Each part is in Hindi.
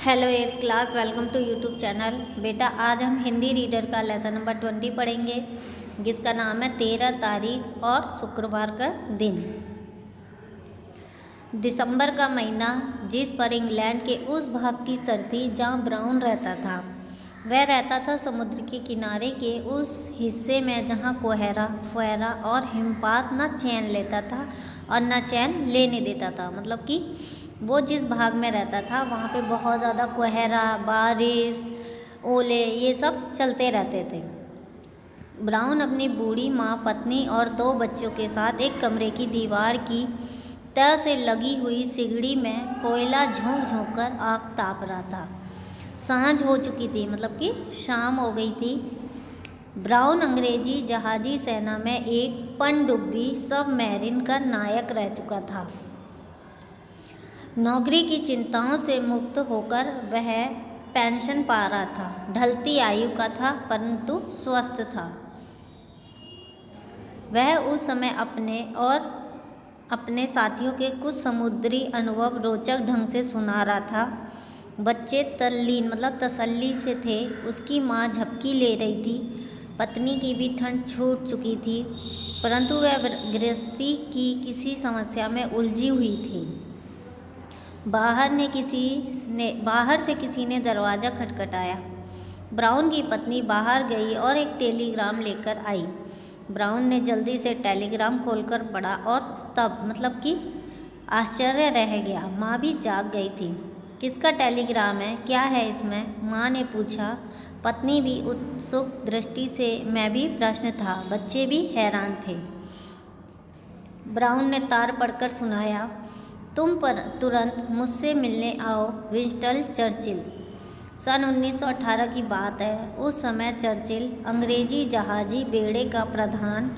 Hello eighth class, welcome to YouTube channel. बेटा आज हम हिंदी रीडर का लेसन नंबर 20 पढ़ेंगे, जिसका नाम है 13 तारीख और शुक्रवार का दिन। दिसंबर का महीना, जिस पर इंग्लैंड के उस भाग की सर्दी जहाँ ब्राउन रहता था, वह रहता था समुद्र के किनारे के उस हिस्से में जहाँ कोहरा, फुहारा और हिमपात न चैन लेता था और न चैन लेने देता था। मतलब कि वो जिस भाग में रहता था वहाँ पे बहुत ज़्यादा कोहरा, बारिश, ओले ये सब चलते रहते थे। ब्राउन अपनी बूढ़ी माँ, पत्नी और 2 बच्चों के साथ एक कमरे की दीवार की तह से लगी हुई सिगड़ी में कोयला झोंक झोंक कर आग ताप रहा था। सांझ हो चुकी थी, मतलब कि शाम हो गई थी। ब्राउन अंग्रेजी जहाजी सेना में एक पनडुब्बी सबमरीन का नायक रह चुका था। नौकरी की चिंताओं से मुक्त होकर वह पेंशन पा रहा था। ढलती आयु का था, परंतु स्वस्थ था। वह उस समय अपने और अपने साथियों के कुछ समुद्री अनुभव रोचक ढंग से सुना रहा था। बच्चे तल्लीन मतलब तसल्ली से थे। उसकी माँ झपकी ले रही थी। पत्नी की भी ठंड छूट चुकी थी, परंतु वह गृहस्थी की किसी समस्या में उलझी हुई थी। बाहर से किसी ने दरवाज़ा खटखटाया। ब्राउन की पत्नी बाहर गई और एक टेलीग्राम लेकर आई। ब्राउन ने जल्दी से टेलीग्राम खोलकर पढ़ा और स्तब्ध मतलब कि आश्चर्य रह गया। माँ भी जाग गई थी। किसका टेलीग्राम है? क्या है इसमें? माँ ने पूछा। पत्नी भी उत्सुक दृष्टि से मैं भी प्रश्न था। बच्चे भी हैरान थे। ब्राउन ने तार पढ़कर सुनाया, तुम पर तुरंत मुझसे मिलने आओ, विंस्टन चर्चिल। सन 1918 की बात है। उस समय चर्चिल अंग्रेजी जहाजी बेड़े का प्रधान,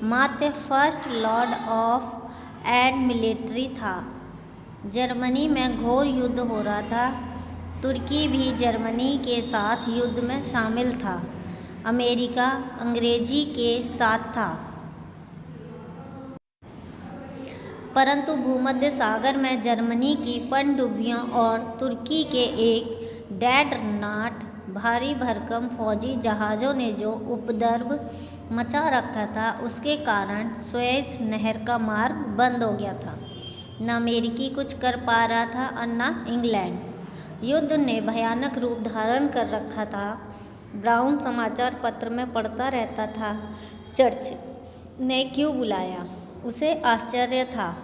मात्र फर्स्ट लॉर्ड ऑफ एडमिलिट्री था। जर्मनी में घोर युद्ध हो रहा था। तुर्की भी जर्मनी के साथ युद्ध में शामिल था। अमेरिका अंग्रेजी के साथ था, परंतु भूमध्य सागर में जर्मनी की पनडुब्बियों और तुर्की के एक ड्रेडनॉट भारी भरकम फौजी जहाज़ों ने जो उपद्रव मचा रखा था, उसके कारण सुएज नहर का मार्ग बंद हो गया था। न अमेरिकी कुछ कर पा रहा था और न इंग्लैंड। युद्ध ने भयानक रूप धारण कर रखा था। ब्राउन समाचार पत्र में पढ़ता रहता था। चर्चिल ने क्यों बुलाया, उसे आश्चर्य था।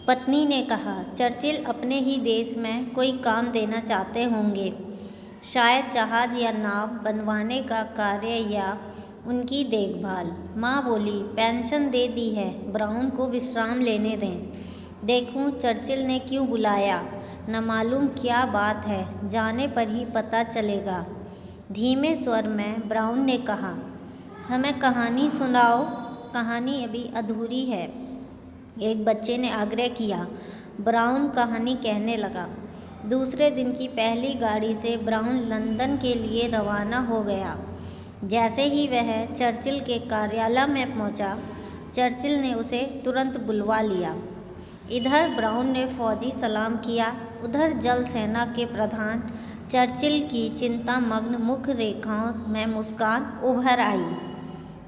पत्नी ने कहा, चर्चिल अपने ही देश में कोई काम देना चाहते होंगे, शायद जहाज या नाव बनवाने का कार्य या उनकी देखभाल। माँ बोली, पेंशन दे दी है, ब्राउन को विश्राम लेने दें। देखूं चर्चिल ने क्यों बुलाया। न मालूम क्या बात है, जाने पर ही पता चलेगा। धीमे स्वर में ब्राउन ने कहा, हमें कहानी सुनाओ, कहानी अभी अधूरी है। एक बच्चे ने आग्रह किया। ब्राउन कहानी कहने लगा। दूसरे दिन की पहली गाड़ी से ब्राउन लंदन के लिए रवाना हो गया। जैसे ही वह चर्चिल के कार्यालय में पहुंचा, चर्चिल ने उसे तुरंत बुलवा लिया। इधर ब्राउन ने फौजी सलाम किया, उधर जल सेना के प्रधान। चर्चिल की चिंतामग्न मुख रेखाओं में मुस्कान उभर आई।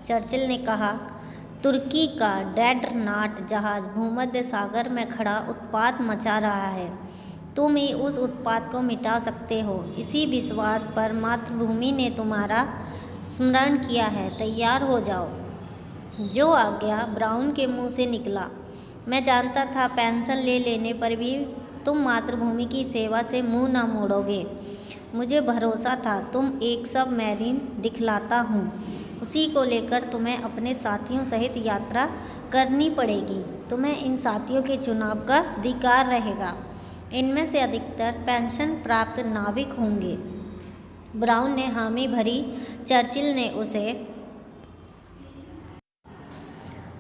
चर्चिल ने कहा, तुर्की का ड्रेडनॉट जहाज भूमध्य सागर में खड़ा उत्पात मचा रहा है। तुम ही उस उत्पात को मिटा सकते हो। इसी विश्वास पर मातृभूमि ने तुम्हारा स्मरण किया है। तैयार हो जाओ। जो आज्ञा ब्राउन के मुंह से निकला। मैं जानता था पेंशन ले लेने पर भी तुम मातृभूमि की सेवा से मुंह न मोड़ोगे। मुझे भरोसा था। तुम एक सबमरीन दिखलाता हूँ, उसी को लेकर तुम्हें अपने साथियों सहित यात्रा करनी पड़ेगी। तुम्हें इन साथियों के चुनाव का अधिकार रहेगा। इनमें से अधिकतर पेंशन प्राप्त नाविक होंगे। ब्राउन ने हामी भरी। चर्चिल ने उसे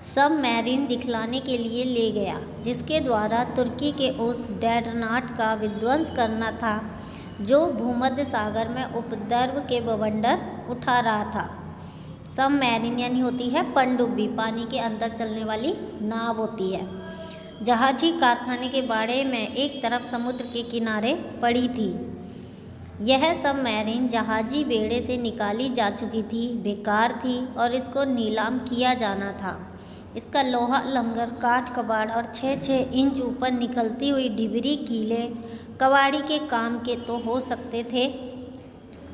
सबमरीन दिखलाने के लिए ले गया, जिसके द्वारा तुर्की के उस ड्रेडनॉट का विध्वंस करना था जो भूमध्य सागर में उपद्रव के बवंडर उठा रहा था। सबमरीन यानी होती है पनडुब्बी, पानी के अंदर चलने वाली नाव होती है। जहाजी कारखाने के बाड़े में एक तरफ समुद्र के किनारे पड़ी थी। यह सबमरीन जहाजी बेड़े से निकाली जा चुकी थी, बेकार थी और इसको नीलाम किया जाना था। इसका लोहा लंगर, काठ कबाड़ और 6-6 इंच ऊपर निकलती हुई ढिबरी कीले कबाड़ी के काम के तो हो सकते थे,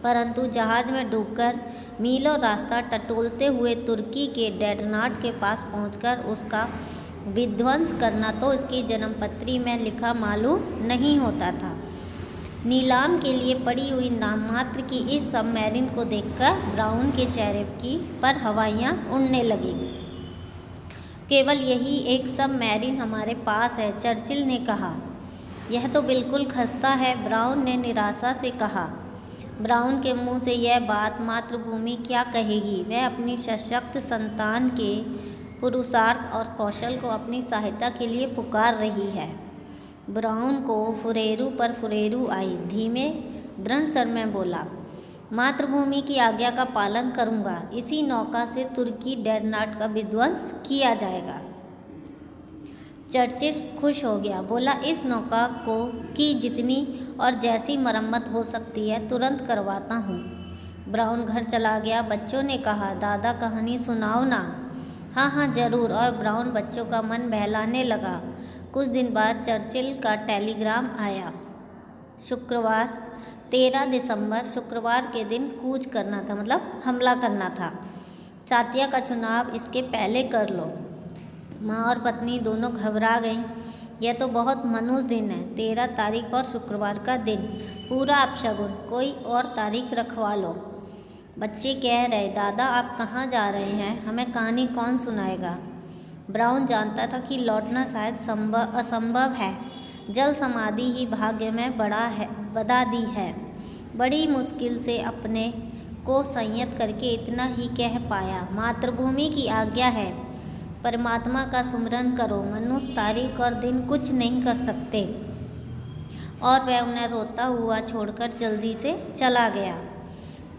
परंतु जहाज में डूबकर मीलों रास्ता टटोलते हुए तुर्की के डेडनाट के पास पहुंचकर उसका विध्वंस करना तो इसकी जन्मपत्री में लिखा मालूम नहीं होता था। नीलाम के लिए पड़ी हुई नाममात्र की इस सबमरीन को देखकर ब्राउन के चेहरे की पर हवाइयाँ उड़ने लगीं। केवल यही एक सबमरीन हमारे पास है, चर्चिल ने कहा। यह तो बिल्कुल खस्ता है, ब्राउन ने निराशा से कहा। ब्राउन के मुंह से यह बात मातृभूमि क्या कहेगी? वह अपनी सशक्त संतान के पुरुषार्थ और कौशल को अपनी सहायता के लिए पुकार रही है। ब्राउन को फुरेरू पर फुरेरू आई। धीमे दृढ़ स्वर में बोला, मातृभूमि की आज्ञा का पालन करूंगा। इसी नौका से तुर्की डेडनाट का विध्वंस किया जाएगा। चर्चिल खुश हो गया, बोला, इस नौका को की जितनी और जैसी मरम्मत हो सकती है तुरंत करवाता हूँ। ब्राउन घर चला गया। बच्चों ने कहा, दादा कहानी सुनाओ ना। हाँ हाँ जरूर। और ब्राउन बच्चों का मन बहलाने लगा। कुछ दिन बाद चर्चिल का टेलीग्राम आया। शुक्रवार 13 दिसंबर, शुक्रवार के दिन कूच करना था, मतलब हमला करना था। सातिया का चुनाव इसके पहले कर लो। माँ और पत्नी दोनों घबरा गईं। यह तो बहुत मनुष्य दिन है, 13 तारीख और शुक्रवार का दिन, पूरा अपशगुन, कोई और तारीख रखवा लो। बच्चे कह रहे, दादा आप कहाँ जा रहे हैं? हमें कहानी कौन सुनाएगा? ब्राउन जानता था कि लौटना शायद असंभव है। जल समाधि ही भाग्य में बधा दी है। बड़ी मुश्किल से अपने को संयत करके इतना ही कह पाया, मातृभूमि की आज्ञा है, परमात्मा का सुमिरन करो। मनुष्य तारीख और दिन कुछ नहीं कर सकते। और वह उन्हें रोता हुआ छोड़कर जल्दी से चला गया।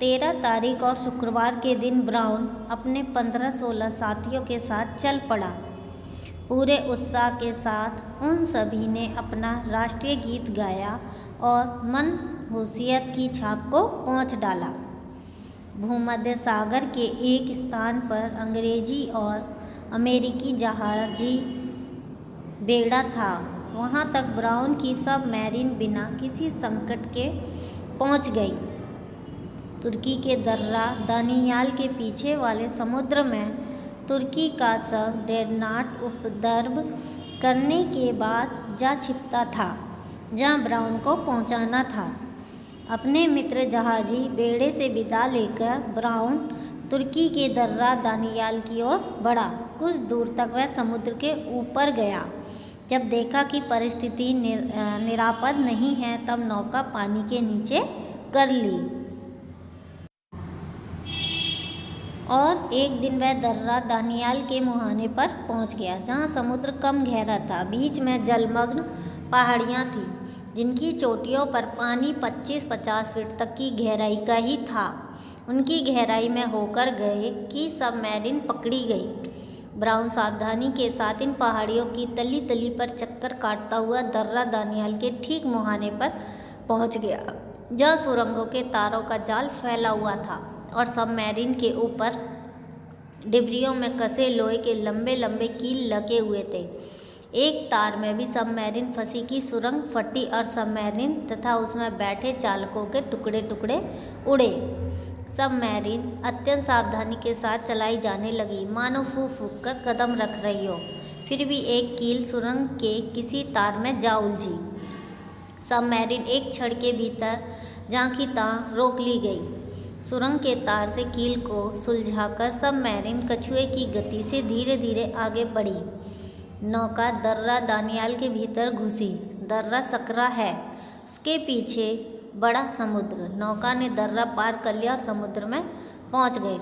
13 तारीख और शुक्रवार के दिन ब्राउन अपने 15-16 साथियों के साथ चल पड़ा। पूरे उत्साह के साथ उन सभी ने अपना राष्ट्रीय गीत गाया और मनहूसियत की छाप को पोंछ डाला। भूमध्य सागर के एक स्थान पर अंग्रेजी और अमेरिकी जहाजी बेड़ा था। वहाँ तक ब्राउन की सबमरीन बिना किसी संकट के पहुँच गई। तुर्की के दर्रा दानियाल के पीछे वाले समुद्र में तुर्की का सब डेडनाट उपद्रव करने के बाद जा छिपता था, जहाँ ब्राउन को पहुँचाना था। अपने मित्र जहाजी बेड़े से विदा लेकर ब्राउन तुर्की के दर्रा दानियाल की ओर बढ़ा। कुछ दूर तक वह समुद्र के ऊपर गया। जब देखा कि परिस्थिति निरापद नहीं है, तब नौका पानी के नीचे कर ली। और एक दिन वह दर्रा दानियाल के मुहाने पर पहुंच गया, जहां समुद्र कम गहरा था। बीच में जलमग्न पहाड़ियां थीं, जिनकी चोटियों पर पानी 25-50 फीट तक की गहराई का ही था। उनकी गहराई में होकर गए कि सबमरीन पकड़ी गई। ब्राउन सावधानी के साथ इन पहाड़ियों की तली तली पर चक्कर काटता हुआ दर्रा दानियाल के ठीक मुहाने पर पहुंच गया, जहाँ सुरंगों के तारों का जाल फैला हुआ था और सबमरीन के ऊपर डिबरियों में कसे लोहे के लंबे लंबे कील लगे हुए थे। एक तार में भी सबमरीन फंसी की सुरंग फटी और सबमरीन तथा उसमें बैठे चालकों के टुकड़े टुकड़े उड़े। सबमरीन अत्यंत सावधानी के साथ चलाई जाने लगी, मानो फूंक फूंक कर कदम रख रही हो। फिर भी एक कील सुरंग के किसी तार में जा उलझी। सबमरीन एक क्षण के भीतर जहाँ की तहाँ रोक ली गई। सुरंग के तार से कील को सुलझाकर सबमरीन कछुए की गति से धीरे धीरे आगे बढ़ी। नौका दर्रा दानियाल के भीतर घुसी। दर्रा सकरा है, उसके पीछे बड़ा समुद्र। नौका ने दर्रा पार कर लिया और समुद्र में पहुंच गए।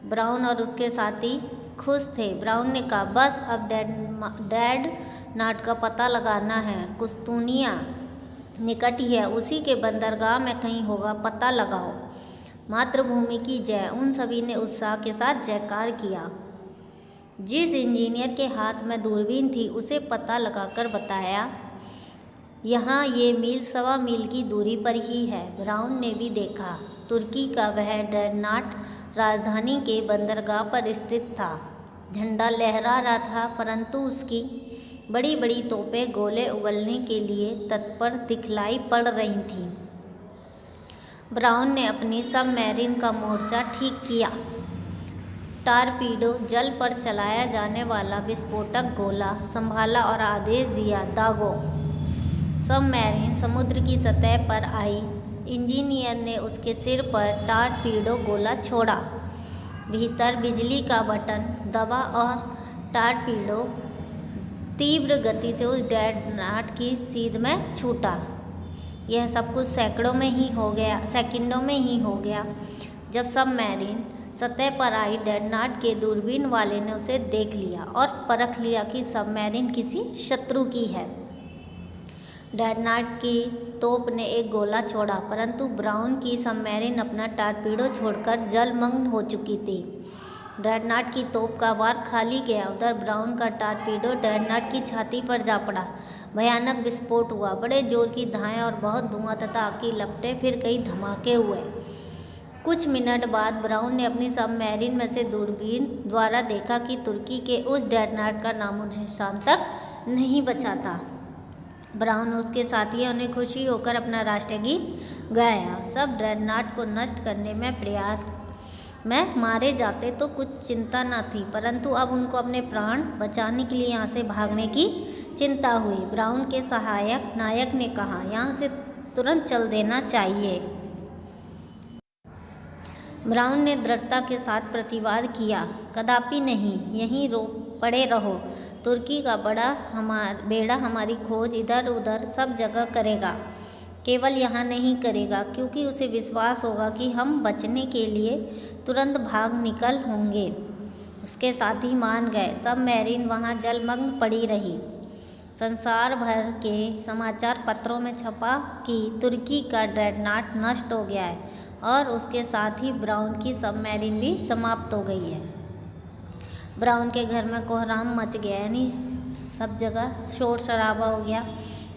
ब्राउन और उसके साथी खुश थे। ब्राउन ने कहा, बस अब डेड नाट का पता लगाना है। कुस्तूनिया निकट ही है, उसी के बंदरगाह में कहीं होगा, पता लगाओ। मातृभूमि की जय। उन सभी ने उत्साह के साथ जयकार किया। जिस इंजीनियर के हाथ में दूरबीन थी उसे पता लगाकर बताया, यहाँ ये मील 1.25 मील की दूरी पर ही है। ब्राउन ने भी देखा, तुर्की का वह ड्रेडनॉट राजधानी के बंदरगाह पर स्थित था। झंडा लहरा रहा था, परंतु उसकी बड़ी बड़ी तोपें गोले उगलने के लिए तत्पर दिखलाई पड़ रही थीं। ब्राउन ने अपनी सबमरीन का मोर्चा ठीक किया। टारपीडो, जल पर चलाया जाने वाला विस्फोटक गोला संभाला और आदेश दिया, दागो। सबमरीन समुद्र की सतह पर आई। इंजीनियर ने उसके सिर पर टारपीडो गोला छोड़ा। भीतर बिजली का बटन दबा और टारपीडो तीव्र गति से उस ड्रेडनॉट की सीध में छूटा। यह सब कुछ सेकंडों में ही हो गया। जब सबमरीन सतह पर आई, ड्रेडनॉट के दूरबीन वाले ने उसे देख लिया और परख लिया कि सबमरीन किसी शत्रु की है। ड्रेडनॉट की तोप ने एक गोला छोड़ा, परंतु ब्राउन की सबमरीन अपना टारपीडो छोड़कर जलमग्न हो चुकी थी। ड्रेडनॉट की तोप का वार खाली गया। उधर ब्राउन का टारपीडो ड्रेडनॉट की छाती पर जा पड़ा। भयानक विस्फोट हुआ। बड़े जोर की धाएं और बहुत धुआं तथा आग की लपटें, फिर कई धमाके हुए। कुछ मिनट बाद ब्राउन ने अपनी सबमरीन में से दूरबीन द्वारा देखा कि तुर्की के उस ड्रेडनॉट का नामो-निशान तक नहीं बचा था। ब्राउन और उसके साथियों ने खुशी होकर अपना राष्ट्रीय गीत गाया। सब ड्रेडनॉट को नष्ट करने में प्रयास में मारे जाते तो कुछ चिंता न थी, परंतु अब उनको अपने प्राण बचाने के लिए यहाँ से भागने की चिंता हुई। ब्राउन के सहायक नायक ने कहा, यहाँ से तुरंत चल देना चाहिए। ब्राउन ने दृढ़ता के साथ प्रतिवाद किया, कदापि नहीं, यहीं पड़े रहो। तुर्की का बेड़ा हमारी खोज इधर उधर सब जगह करेगा, केवल यहाँ नहीं करेगा, क्योंकि उसे विश्वास होगा कि हम बचने के लिए तुरंत भाग निकल होंगे। उसके साथी मान गए। सबमरीन वहाँ जलमग्न पड़ी रही। संसार भर के समाचार पत्रों में छपा कि तुर्की का ड्रेडनॉट नष्ट हो गया है और उसके साथ ही ब्राउन की सबमरीन भी समाप्त हो गई है। ब्राउन के घर में कोहराम मच गया, यानी सब जगह शोर शराबा हो गया।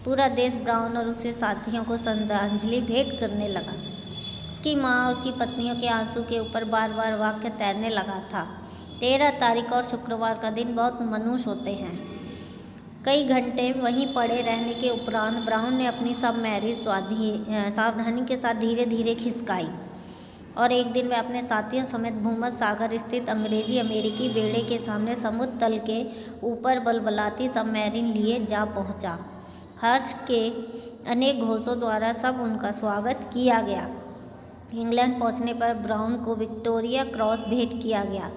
पूरा देश ब्राउन और उसके साथियों को श्रद्धांजलि भेंट करने लगा। उसकी माँ, उसकी पत्नियों के आंसू के ऊपर बार बार वाक्य तैरने लगा था। 13 तारीख और शुक्रवार का दिन बहुत मनुष्य होते हैं। कई घंटे वहीं पड़े रहने के उपरांत ब्राउन ने अपनी सबमरीन सावधानी के साथ धीरे धीरे खिसकाई और एक दिन वह अपने साथियों समेत भूमध्य सागर स्थित अंग्रेजी अमेरिकी बेड़े के सामने समुद्र तल के ऊपर बलबलाती सबमरीन लिए जा पहुंचा। हर्ष के अनेक घोषों द्वारा सब उनका स्वागत किया गया। इंग्लैंड पहुंचने पर ब्राउन को विक्टोरिया क्रॉस भेंट किया गया।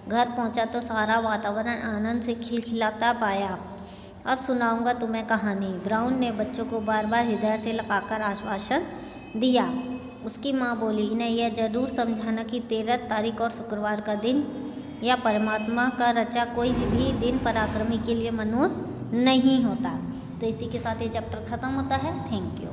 घर पहुंचा तो सारा वातावरण आनंद से खिलखिलाता पाया। अब सुनाऊंगा तुम्हें कहानी। ब्राउन ने बच्चों को बार बार हृदय से लगाकर आश्वासन दिया। उसकी माँ बोली, इन्हें यह जरूर समझाना कि 13 तारीख और शुक्रवार का दिन या परमात्मा का रचा कोई भी दिन पराक्रमी के लिए मनुष्य नहीं होता। तो इसी के साथ ये चैप्टर ख़त्म होता है। Thank you.